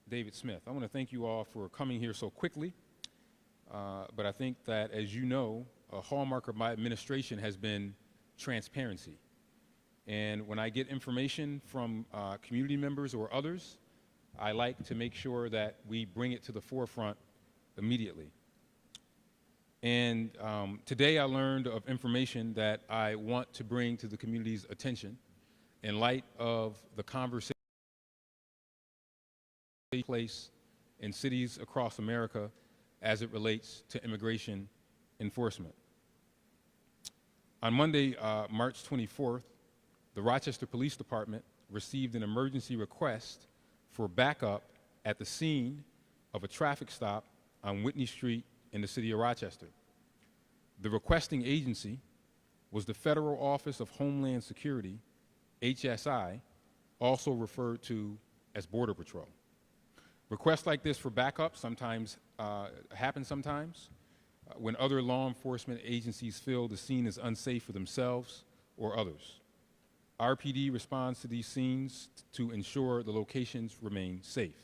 David Smith. I want to thank you all for coming here so quickly, but I think that, as you know, a hallmark of my administration has been transparency. And when I get information from community members or others, I like to make sure that we bring it to the forefront immediately. And today I learned of information that I want to bring to the community's attention in light of the conversation that takes place in cities across America as it relates to immigration enforcement. On Monday, March 24th, the Rochester Police Department received an emergency request for backup at the scene of a traffic stop on Whitney Street in the city of Rochester. The requesting agency was the Federal Office of Homeland Security, HSI, also referred to as Border Patrol. Requests like this for backup sometimes happen sometimes when other law enforcement agencies feel the scene is unsafe for themselves or others. RPD responds to these scenes to ensure the locations remain safe.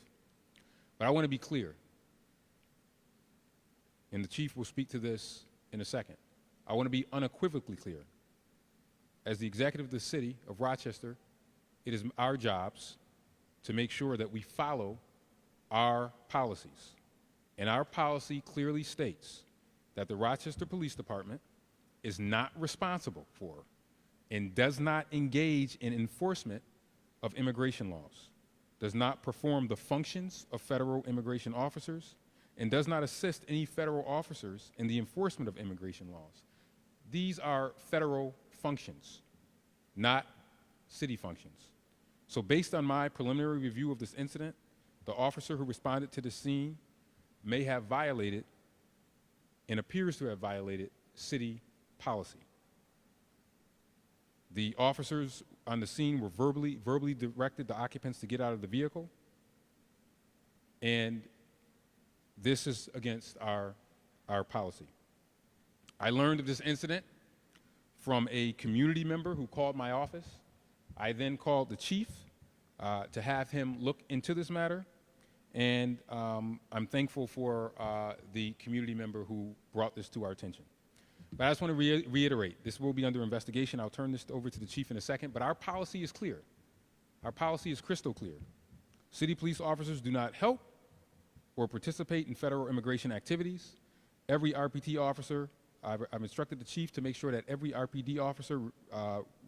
But I want to be clear, and the chief will speak to this in a second. I want to be unequivocally clear. As the executive of the city of Rochester, it is our jobs to make sure that we follow our policies. And our policy clearly states that the Rochester Police Department is not responsible for and does not engage in enforcement of immigration laws, does not perform the functions of federal immigration officers, and does not assist any federal officers in the enforcement of immigration laws. These are federal functions, not city functions. So based on my preliminary review of this incident, the officer who responded to the scene may have violated and appears to have violated city policy. The officers on the scene were verbally directed the occupants to get out of the vehicle, and this is against our policy. I learned of this incident from a community member who called my office. I then called the chief to have him look into this matter, and I'm thankful for the community member who brought this to our attention. But I just want to reiterate, this will be under investigation. I'll turn this over to the chief in a second, but our policy is clear. Our policy is crystal clear. City police officers do not help or participate in federal immigration activities. Every RPT officer, I've instructed the chief to make sure that every RPD officer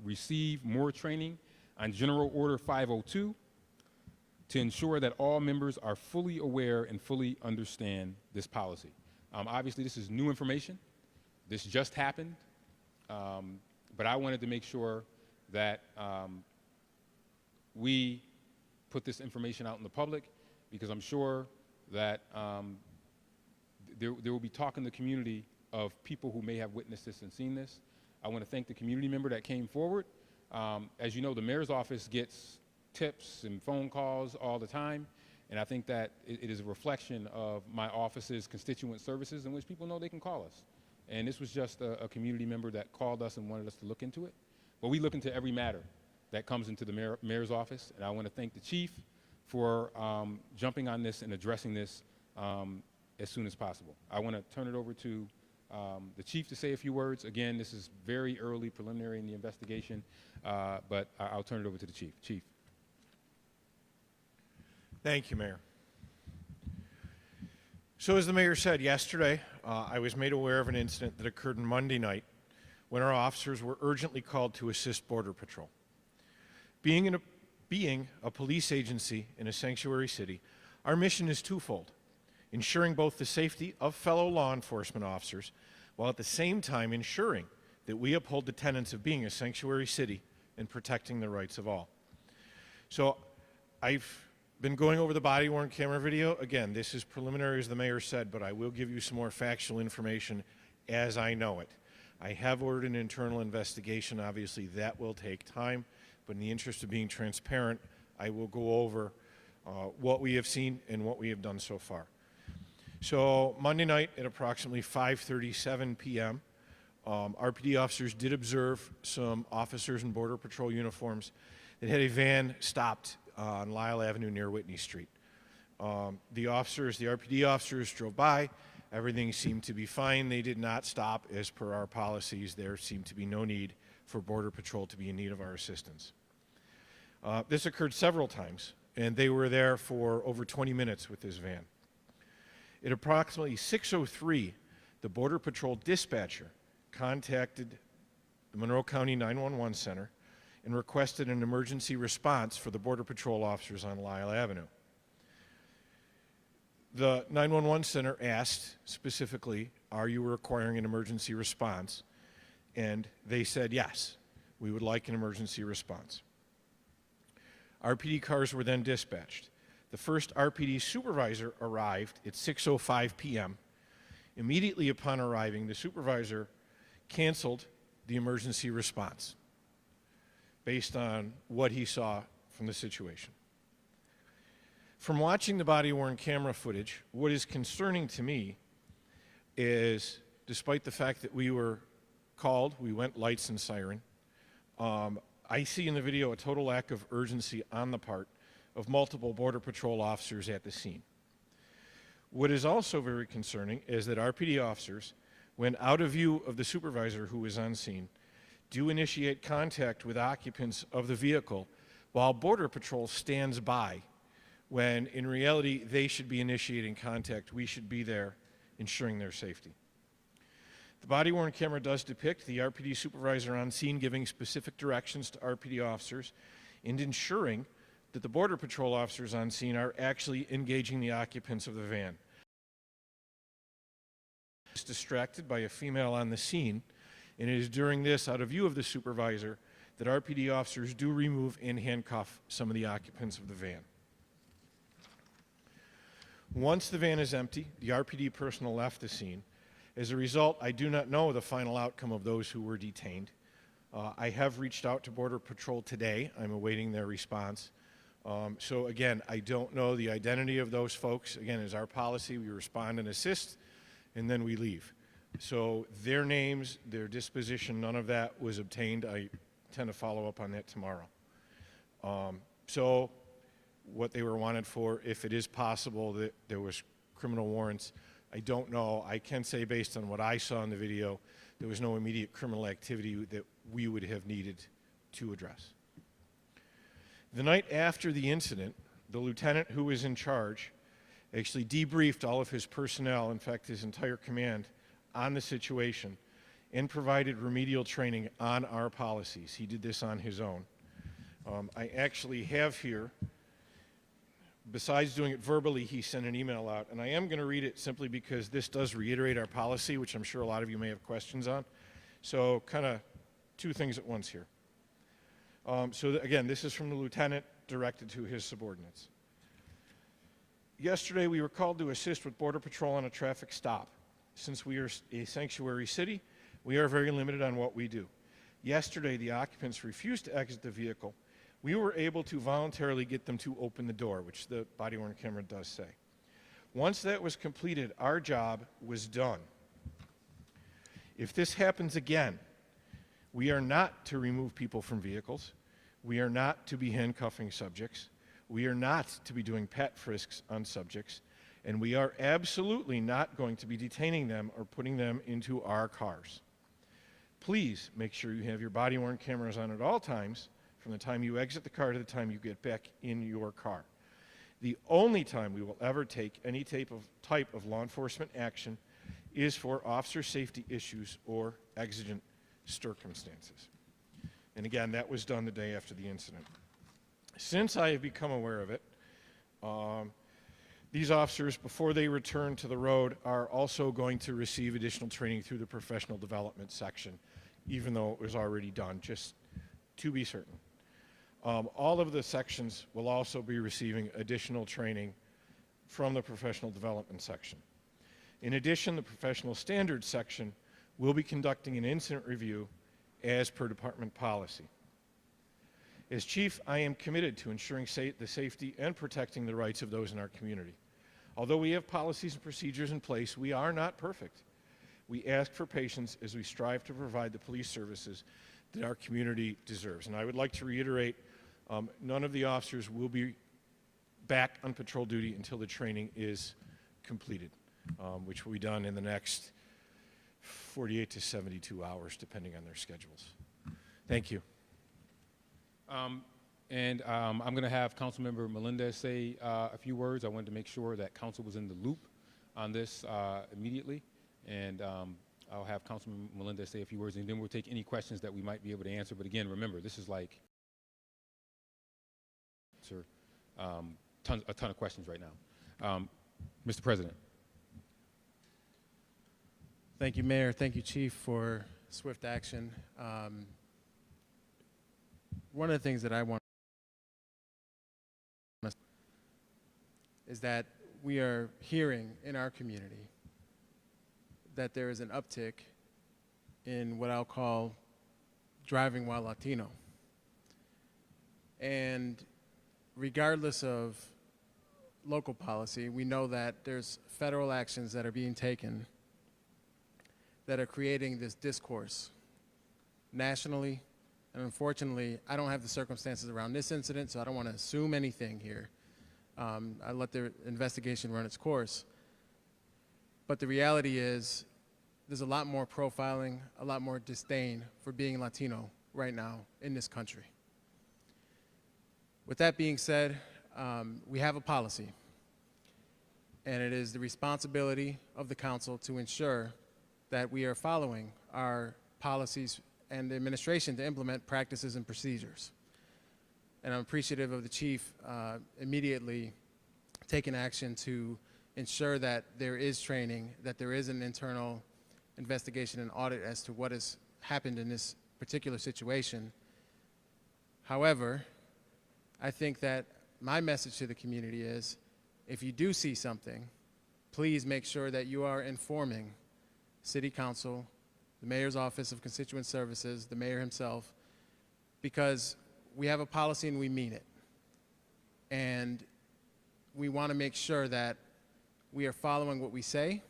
receive more training on General Order 502 to ensure that all members are fully aware and fully understand this policy. Obviously, this is new information. This just happened, but I wanted to make sure that we put this information out in the public, because I'm sure that there will be talk in the community of people who may have witnessed this and seen this. I want to thank the community member that came forward. As you know, the mayor's office gets tips and phone calls all the time, and I think that it is a reflection of my office's constituent services in which people know they can call us. And this was just a community member that called us and wanted us to look into it. But we look into every matter that comes into the mayor's office, and I want to thank the chief for jumping on this and addressing this as soon as possible. I want to turn it over to the chief to say a few words. Again, this is very early, preliminary in the investigation, but I'll turn it over to the chief. Chief. Thank you, Mayor. So as the mayor said yesterday, I was made aware of an incident that occurred on Monday night when our officers were urgently called to assist Border Patrol. Being a police agency in a sanctuary city, our mission is twofold: ensuring both the safety of fellow law enforcement officers, while at the same time ensuring that we uphold the tenets of being a sanctuary city and protecting the rights of all. So I've been going over the body-worn camera video. Again, this is preliminary, as the mayor said, but I will give you some more factual information as I know it. I have ordered an internal investigation. Obviously, that will take time, but in the interest of being transparent, I will go over what we have seen and what we have done so far. So Monday night at approximately 5:37 p.m., RPD officers did observe some officers in Border Patrol uniforms that had a van stopped on Lyle Avenue near Whitney Street. The RPD officers drove by. Everything seemed to be fine. They did not stop as per our policies. There seemed to be no need for Border Patrol to be in need of our assistance. This occurred several times, and they were there for over 20 minutes with this van. At approximately 6:03, the Border Patrol dispatcher contacted the Monroe County 911 Center and requested an emergency response for the Border Patrol officers on Lyle Avenue. The 911 Center asked specifically, are you requiring an emergency response? And they said, yes, we would like an emergency response. RPD cars were then dispatched. The first RPD supervisor arrived at 6:05 p.m. Immediately upon arriving, the supervisor canceled the emergency response based on what he saw from the situation. From watching the body-worn camera footage, what is concerning to me is, despite the fact that we were called, we went lights and siren, I see in the video a total lack of urgency on the part of multiple Border Patrol officers at the scene. What is also very concerning is that RPD officers, when out of view of the supervisor who was on scene, do initiate contact with occupants of the vehicle while Border Patrol stands by, when in reality they should be initiating contact. We should be there ensuring their safety. The body-worn camera does depict the RPD supervisor on scene giving specific directions to RPD officers and ensuring that the Border Patrol officers on scene are actually engaging the occupants of the van. Is distracted by a female on the scene, and it is during this, out of view of the supervisor, that RPD officers do remove and handcuff some of the occupants of the van. Once the van is empty, the RPD personnel left the scene. As a result, I do not know the final outcome of those who were detained. I have reached out to Border Patrol today. I'm awaiting their response. So again, I don't know the identity of those folks. Again, as our policy, we respond and assist, and then we leave. So their names, their disposition, none of that was obtained. I intend to follow up on that tomorrow. So what they were wanted for, if it is possible that there was criminal warrants, I don't know. I can say based on what I saw in the video, there was no immediate criminal activity that we would have needed to address. The night after the incident, the lieutenant who was in charge actually debriefed all of his personnel, in fact his entire command, on the situation and provided remedial training on our policies. He did this on his own. I actually have here, besides doing it verbally, he sent an email out, and I am going to read it simply because this does reiterate our policy, which I'm sure a lot of you may have questions on. So kind of two things at once here. Again, this is from the lieutenant directed to his subordinates. Yesterday, we were called to assist with Border Patrol on a traffic stop. Since we are a sanctuary city, we are very limited on what we do. Yesterday, the occupants refused to exit the vehicle. We were able to voluntarily get them to open the door, which the body-worn camera does say. Once that was completed, our job was done. If this happens again, we are not to remove people from vehicles. We are not to be handcuffing subjects. We are not to be doing pat frisks on subjects. And we are absolutely not going to be detaining them or putting them into our cars. Please make sure you have your body-worn cameras on at all times, from the time you exit the car to the time you get back in your car. The only time we will ever take any type of law enforcement action is for officer safety issues or exigent circumstances. And again, that was done the day after the incident. Since I have become aware of it, these officers, before they return to the road, are also going to receive additional training through the professional development section, even though it was already done, just to be certain. All of the sections will also be receiving additional training from the professional development section. In addition, the professional standards section will be conducting an incident review as per department policy. As chief, I am committed to ensuring the safety and protecting the rights of those in our community. Although we have policies and procedures in place, we are not perfect. We ask for patience as we strive to provide the police services that our community deserves. And I would like to reiterate, none of the officers will be back on patrol duty until the training is completed, which will be done in the next 48 to 72 hours, depending on their schedules. Thank you. I'm going to have Councilmember Melendez say a few words. I wanted to make sure that council was in the loop on this immediately, and I'll have Councilman Melendez say a few words, and then we'll take any questions that we might be able to answer. But again, remember, this is like a ton of questions right now. Mr. President. Thank you, Mayor. Thank you, Chief, for swift action. One of the things that I want is that we are hearing in our community that there is an uptick in what I'll call driving while Latino. And regardless of local policy, we know that there's federal actions that are being taken that are creating this discourse nationally. And unfortunately, I don't have the circumstances around this incident, so I don't want to assume anything here. I let the investigation run its course. But the reality is there's a lot more profiling, a lot more disdain for being Latino right now in this country. With that being said, we have a policy, and it is the responsibility of the council to ensure that we are following our policies and the administration to implement practices and procedures. And I'm appreciative of the chief immediately taking action to ensure that there is training, that there is an internal investigation and audit as to what has happened in this particular situation. However, I think that my message to the community is, if you do see something, please make sure that you are informing City Council, the Mayor's Office of Constituent Services, the Mayor himself, because we have a policy and we mean it. And we want to make sure that we are following what we say,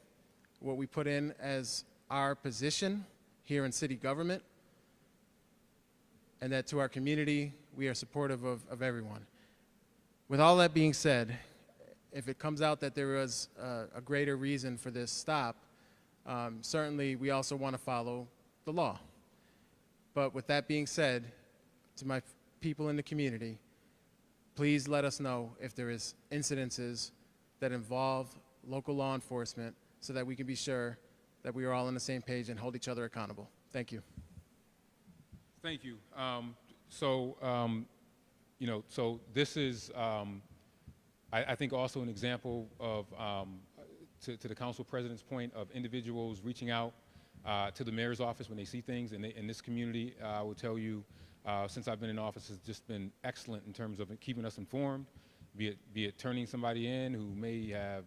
what we put in as our position here in city government, and that to our community, we are supportive of everyone. With all that being said, if it comes out that there was a greater reason for this stop, certainly we also want to follow the law. But with that being said, to my people in the community, please let us know if there is incidences that involve local law enforcement so that we can be sure that we are all on the same page and hold each other accountable. Thank you. Thank you. So this is, I think, also an example of, to the council president's point, of individuals reaching out to the mayor's office when they see things. And in this community, I will tell you, since I've been in office, has just been excellent in terms of keeping us informed, be it turning somebody in who may have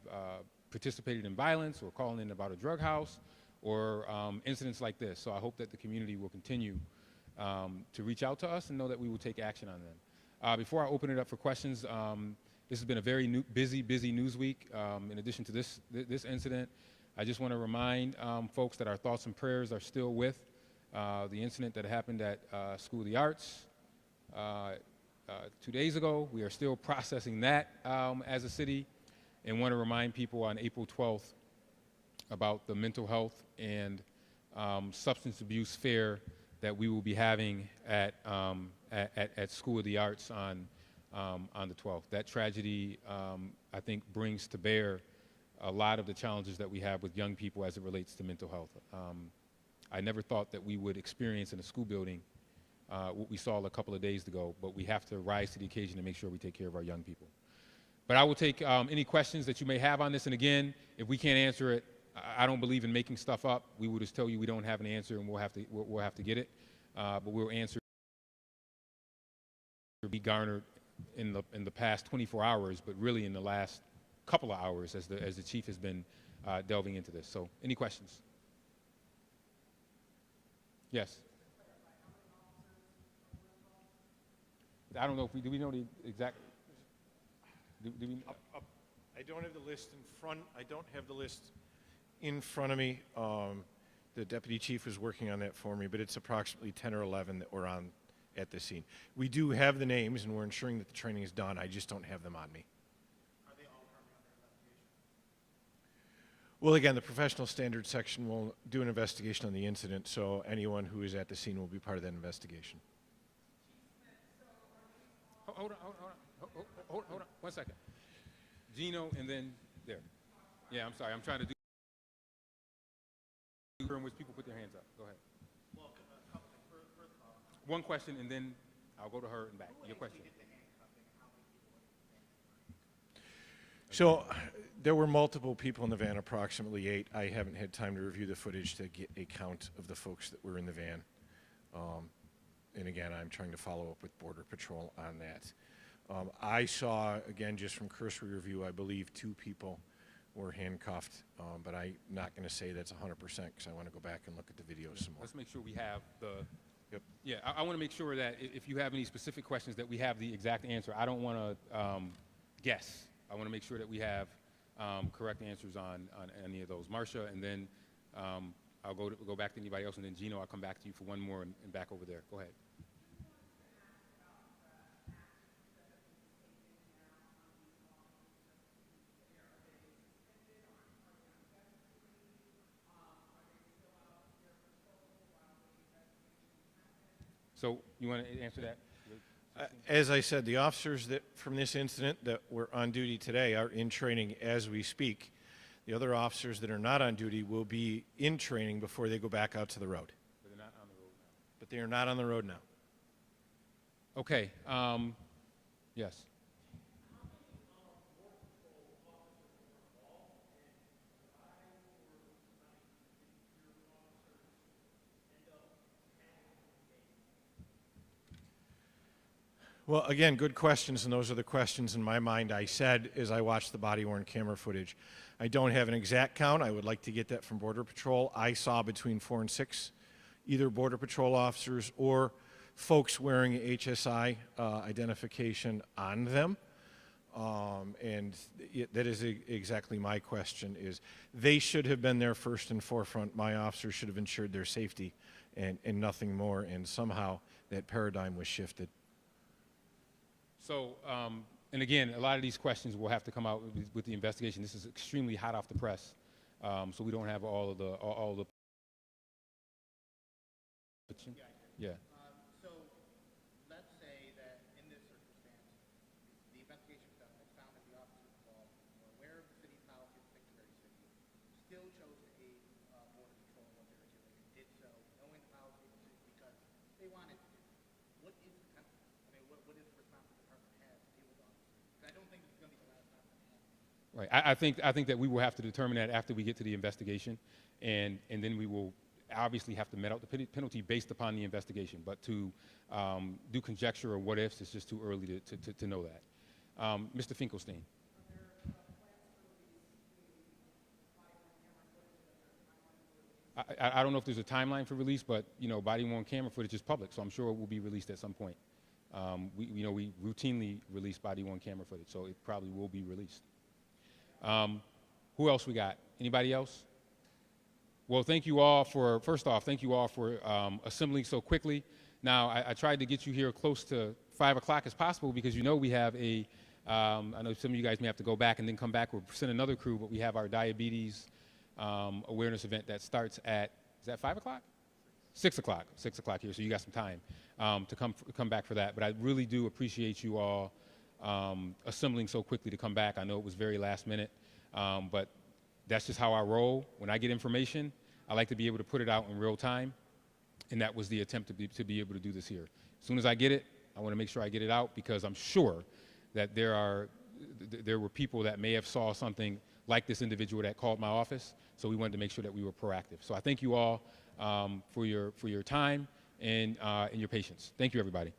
participated in violence or calling in about a drug house or incidents like this. So I hope that the community will continue to reach out to us and know that we will take action on them. Before I open it up for questions, this has been a very busy news week. In addition to this incident, I just want to remind folks that our thoughts and prayers are still with the incident that happened at School of the Arts 2 days ago. We are still processing that as a city, and want to remind people on April 12th about the mental health and substance abuse fair that we will be having at School of the Arts on the 12th. That tragedy, I think, brings to bear a lot of the challenges that we have with young people as it relates to mental health. I never thought that we would experience in a school building what we saw a couple of days ago, but we have to rise to the occasion to make sure we take care of our young people. But I will take any questions that you may have on this, and again, if we can't answer it, I don't believe in making stuff up. We will just tell you we don't have an answer, and we'll have to get it. But we'll answer be garnered in the past 24 hours, but really in the last couple of hours as the chief has been delving into this. So, any questions? Yes. I don't know if do we know the exact? Do we? I don't have the list in front. I don't have the list in front of me. The deputy chief was working on that for me, but it's approximately 10 or 11 that were at the scene. We do have the names, and we're ensuring that the training is done. I just don't have them on me. Well, again, the professional standards section will do an investigation on the incident, so anyone who is at the scene will be part of that investigation. Hold on, 1 second. Gino, and then there. Yeah, I'm sorry. I'm trying to do in which people put their hands up. Go ahead. One question, and then I'll go to her and back. Your question. So there were multiple people in the van, approximately 8. I haven't had time to review the footage to get a count of the folks that were in the van. And again, I'm trying to follow up with Border Patrol on that. I saw, again, just from cursory review, I believe 2 people were handcuffed, but I'm not going to say that's 100% because I want to go back and look at the video some more. Let's make sure we have the. Yep. Yeah, I want to make sure that if you have any specific questions, that we have the exact answer. I don't want to guess. I want to make sure that we have correct answers on any of those. Marcia, and then I'll go back to anybody else, and then Gino, I'll come back to you for one more and back over there. Go ahead. So you want to answer that? As I said, the officers that from this incident that were on duty today are in training as we speak. The other officers that are not on duty will be in training before they go back out to the road. But they're not on the road now. But they are not on the road now. Okay. Yes. Well, again, good questions, and those are the questions in my mind. I said as I watched the body-worn camera footage, I don't have an exact count. I would like to get that from Border Patrol. I saw between 4 and 6, either Border Patrol officers or folks wearing HSI identification on them. That is exactly my question is they should have been there first and forefront. My officers should have ensured their safety and nothing more, and somehow that paradigm was shifted. So, and again, a lot of these questions will have to come out with the investigation. This is extremely hot off the press, so we don't have all the Yeah. So let's say that in this circumstance, the investigation was done, it found that the officers involved were aware of the city policy of the sanctuary city, still chose to aid Border Patrol in what they were doing, and did so knowing the policy of the city because they wanted to do it. What is the penalty? I mean, what is the response the department has to deal with officers? Because I don't think this is going to be the last time that happens. Right. I think that we will have to determine that after we get to the investigation, and then we will obviously have to met out the penalty based upon the investigation. But to do conjecture or what ifs, it's just too early to know that. Mr. Finkelstein. I don't know if there's a timeline for release, but body-worn camera footage is public, so I'm sure it will be released at some point. We routinely release body-worn camera footage, so it probably will be released. Who else we got? Anybody else? Well, thank you all for, first off, thank you all for assembling so quickly. Now, I tried to get you here close to 5 o'clock as possible because we have I know some of you guys may have to go back and then come back. We'll send another crew, but we have our diabetes awareness event that starts at, is that 5 o'clock? 6 o'clock. 6 o'clock here, so you got some time to come back for that. But I really do appreciate you all assembling so quickly to come back. I know it was very last minute, but that's just how I roll. When I get information, I like to be able to put it out in real time, and that was the attempt to be able to do this here. As soon as I get it, I want to make sure I get it out because I'm sure that there were people that may have saw something like this individual that called my office, so we wanted to make sure that we were proactive. So I thank you all for your time and your patience. Thank you, everybody.